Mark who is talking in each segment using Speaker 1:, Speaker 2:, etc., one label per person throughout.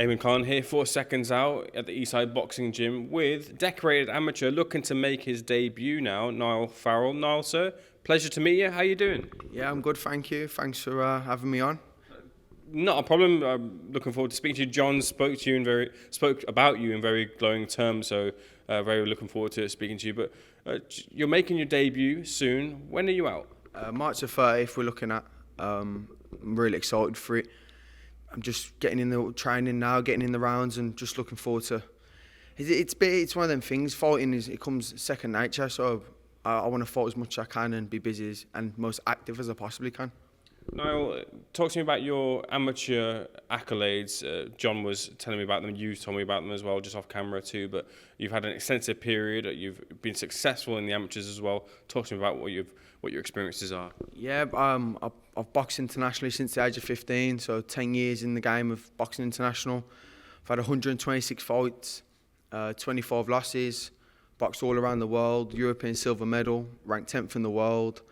Speaker 1: Ayman Khan here for Seconds Out at the Eastside Boxing Gym with decorated amateur looking to make his debut now, Niall Farrell. Niall, sir, pleasure to meet you. How you doing?
Speaker 2: Yeah, I'm good, thank you. Thanks for having me on.
Speaker 1: Not a problem. I'm looking forward to speaking to you. John spoke about you in very glowing terms, so very looking forward to speaking to you. But you're making your debut soon. When are you out?
Speaker 2: March the 30th we're looking at. I'm really excited for it. I'm just getting in the training now, getting in the rounds, and just looking forward to. It's one of them things. Fighting it comes second nature. So I want to fight as much as I can and be busy and most active as I possibly can.
Speaker 1: Niall, talk to me about your amateur accolades. John was telling me about them. You told me about them as well, just off camera too. But you've had an extensive period. You've been successful in the amateurs as well. Talk to me about what your experiences are.
Speaker 2: Yeah, I've boxed internationally since the age of 15. So 10 years in the game of boxing international. I've had 126 fights, 25 losses. Boxed all around the world. European silver medal, ranked 10th in the world.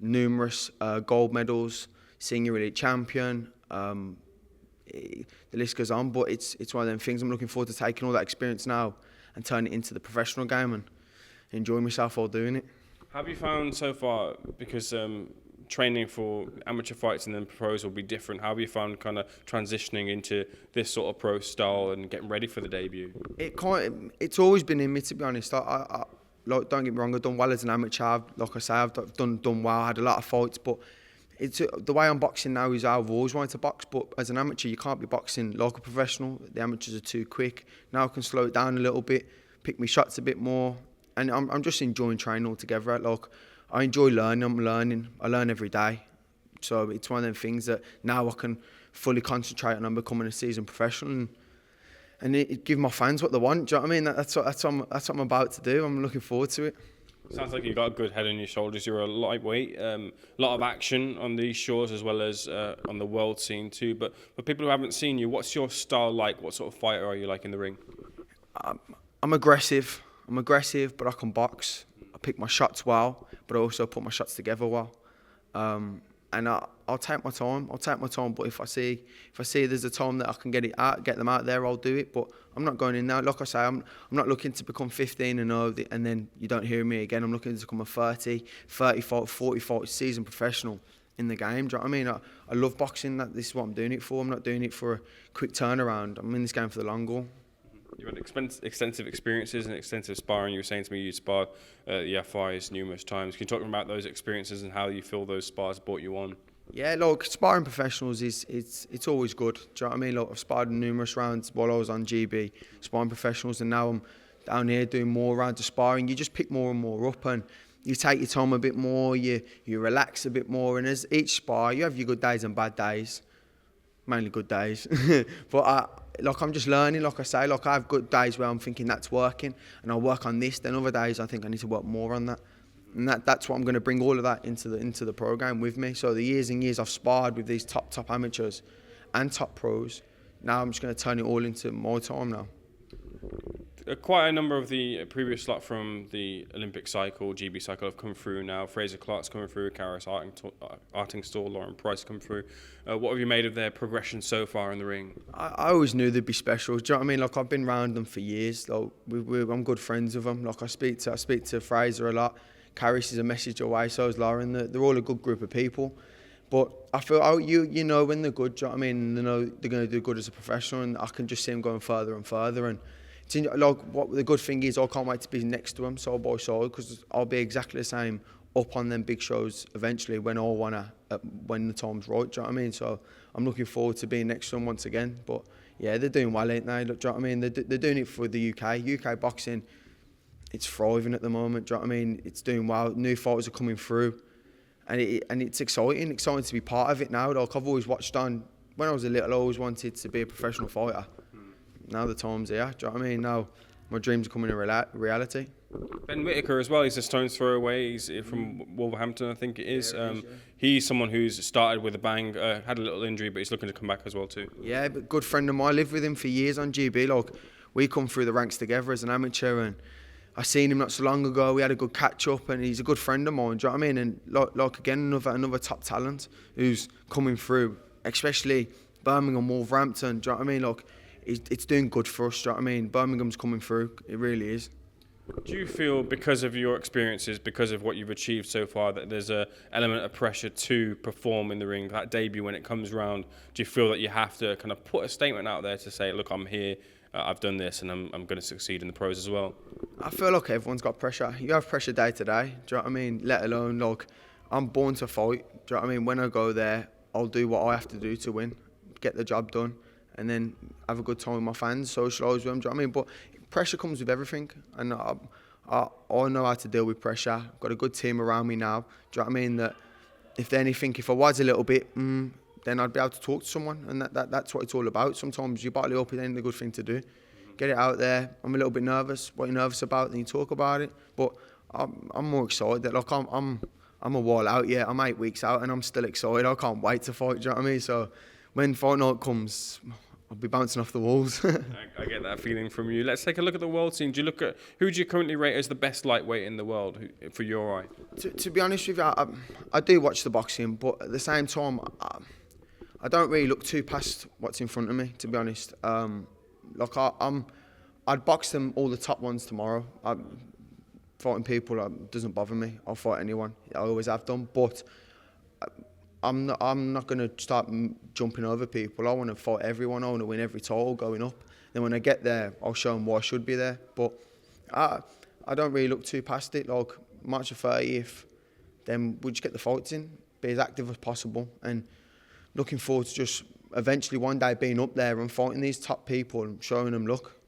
Speaker 2: Numerous gold medals. Senior elite champion, the list goes on, but it's one of them things. I'm looking forward to taking all that experience now and turning it into the professional game and enjoying myself while doing it.
Speaker 1: How have you found so far, because training for amateur fights and then pros will be different, how have you found kind of transitioning into this sort of pro style and getting ready for the debut?
Speaker 2: It's always been in me, to be honest. Like, don't get me wrong, I've done well as an amateur. Like I say, I've done well, I had a lot of fights, but the way I'm boxing now is I've always wanted to box, but as an amateur you can't be boxing like a professional. The amateurs are too quick. Now I can slow it down a little bit, pick my shots a bit more, and I'm just enjoying training altogether. Like, I enjoy learning, I learn every day. So it's one of them things that now I can fully concentrate on becoming a seasoned professional and give my fans what they want. Do you know what I mean? That's what I'm about to do. I'm looking forward to it.
Speaker 1: Sounds like you've got a good head on your shoulders. You're a lightweight, a lot of action on these shores as well as on the world scene too. But for people who haven't seen you, what's your style like? What sort of fighter are you like in the ring?
Speaker 2: I'm aggressive, but I can box. I pick my shots well, but I also put my shots together well. And I'll take my time. But if I see there's a time that I can get them out there, I'll do it. But I'm not going in now. Like I say, I'm not looking to become 15-0 and then you don't hear me again. I'm looking to become a 30, 40 seasoned professional in the game. Do you know what I mean? I love boxing. This is what I'm doing it for. I'm not doing it for a quick turnaround. I'm in this game for the long haul.
Speaker 1: You've had extensive experiences and extensive sparring. You were saying to me you sparred the FIs numerous times. Can you talk about those experiences and how you feel those spars brought you on?
Speaker 2: Yeah, look, sparring professionals it's always good. Do you know what I mean? Look, I've sparred numerous rounds while I was on GB, sparring professionals, and now I'm down here doing more rounds of sparring. You just pick more and more up, and you take your time a bit more. You relax a bit more, and as each spar, you have your good days and bad days. Mainly good days, but I'm just learning. Like I say, I have good days where I'm thinking that's working, and I'll work on this. Then other days I think I need to work more on that. And that's what I'm going to bring all of that into the program with me. So the years and years I've sparred with these top amateurs and top pros, now I'm just going to turn it all into my time now.
Speaker 1: Quite a number of the previous lot from the Olympic cycle, GB cycle, have come through now. Fraser Clark's coming through, Karis Artingstall, Lauren Price come through. What have you made of their progression so far in the ring?
Speaker 2: I always knew they'd be special. Do you know what I mean? Like, I've been around them for years. Like, I'm good friends with them. Like, I speak to Fraser a lot. Karis is a message away, so is Lauren. They're all a good group of people. But I feel you know when they're good. Do you know what I mean? They know they're going to do good as a professional, and I can just see them going further and further. And what the good thing is, I can't wait to be next to them side by side, because I'll be exactly the same up on them big shows eventually when the time's right. Do you know what I mean? So I'm looking forward to being next to them once again. But yeah, they're doing well, ain't they? Do you know what I mean? They're doing it for the UK. UK boxing, it's thriving at the moment. Do you know what I mean? It's doing well. New fighters are coming through, and it's exciting to be part of it now. Like, I've always watched on when I was a little. I always wanted to be a professional fighter. Now the time's here. Do you know what I mean? Now my dreams are coming to reality.
Speaker 1: Ben Whittaker as well. He's a stone's throw away. He's from Wolverhampton, I think it is. He's someone who's started with a bang, had a little injury, but he's looking to come back as well too.
Speaker 2: Yeah, but good friend of mine. I lived with him for years on GB. Like, we come through the ranks together as an amateur, and I seen him not so long ago. We had a good catch up, and he's a good friend of mine. Do you know what I mean? And like again, another top talent who's coming through, especially Birmingham, Wolverhampton. Do you know what I mean? Like, it's doing good for us. Do you know what I mean? Birmingham's coming through. It really is.
Speaker 1: Do you feel, because of your experiences, because of what you've achieved so far, that there's a element of pressure to perform in the ring, that debut when it comes round? Do you feel that you have to kind of put a statement out there to say, look, I'm here, I've done this, and I'm going to succeed in the pros as well?
Speaker 2: I feel like everyone's got pressure. You have pressure day to day. Do you know what I mean? Let alone, like, I'm born to fight. Do you know what I mean? When I go there, I'll do what I have to do to win, get the job done, and then have a good time with my fans, socialise with them. Do you know what I mean? But pressure comes with everything, and I know how to deal with pressure. I've got a good team around me now. Do you know what I mean? That if I was a little bit, then I'd be able to talk to someone, and that's what it's all about. Sometimes you bottle it up, it ain't a good thing to do. Get it out there. I'm a little bit nervous. What you're nervous about, then you talk about it. But I'm more excited. Like I'm a while out. Yeah, I'm 8 weeks out, and I'm still excited. I can't wait to fight. Do you know what I mean? So when fight night comes, I'll be bouncing off the walls.
Speaker 1: I get that feeling from you. Let's take a look at the world scene. Do you look at who do you currently rate as the best lightweight in the world for your eye?
Speaker 2: To be honest with you, I do watch the boxing, but at the same time, I don't really look too past what's in front of me. To be honest, like I'd box them all the top ones tomorrow. Fighting people doesn't bother me. I'll fight anyone. I always have done, but I'm not going to start jumping over people. I want to fight everyone. I want to win every title going up. Then when I get there, I'll show them why I should be there. But I don't really look too past it. Like March the 30th, then we'll just get the fights in, be as active as possible, and looking forward to just eventually one day being up there and fighting these top people and showing them, look,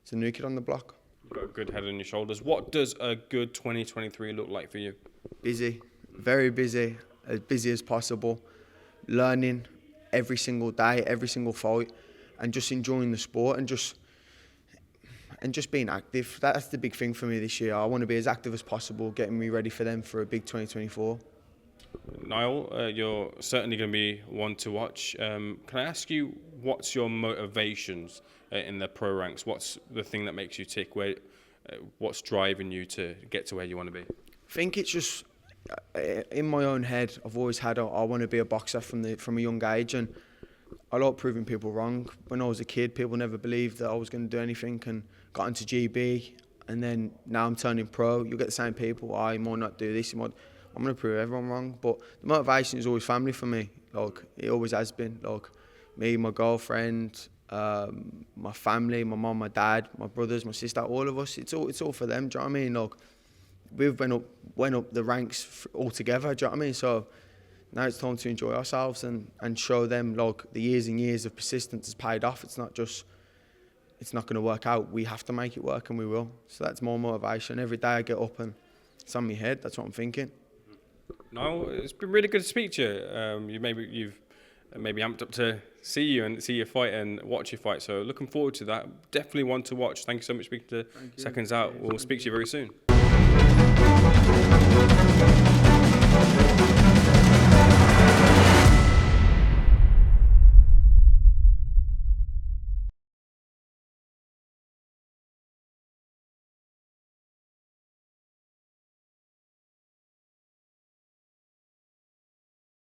Speaker 2: it's a new kid on the block.
Speaker 1: You've got a good head on your shoulders. What does a good 2023 look like for you?
Speaker 2: Busy, very busy. As busy as possible, learning every single day, every single fight, and just enjoying the sport and just being active. That's the big thing for me this year. I want to be as active as possible, getting me ready for them for a big 2024.
Speaker 1: Niall, you're certainly going to be one to watch. Can I ask you, what's your motivations in the pro ranks? What's the thing that makes you tick? What's driving you to get to where you want to be?
Speaker 2: I think it's just in my own head. I've always had I want to be a boxer from a young age, and I like proving people wrong. When I was a kid, people never believed that I was going to do anything, and got into GB, and then now I'm turning pro. You get the same people. I might not do this. I'm going to prove everyone wrong. But the motivation is always family for me. Like it always has been. Like me, my girlfriend, my family, my mum, my dad, my brothers, my sister, all of us. It's all for them. Do you know what I mean? Like we've went up the ranks all together. Do you know what I mean? So now it's time to enjoy ourselves and show them like the years and years of persistence has paid off. It's not going to work out. We have to make it work, and we will. So that's more motivation. Every day I get up and it's on my head. That's what I'm thinking.
Speaker 1: No, it's been really good to speak to you. You've maybe amped up to see your fight and watch your fight. So looking forward to that. Definitely one to watch. Thank you so much for speaking to Seconds Out. We'll speak to you very soon.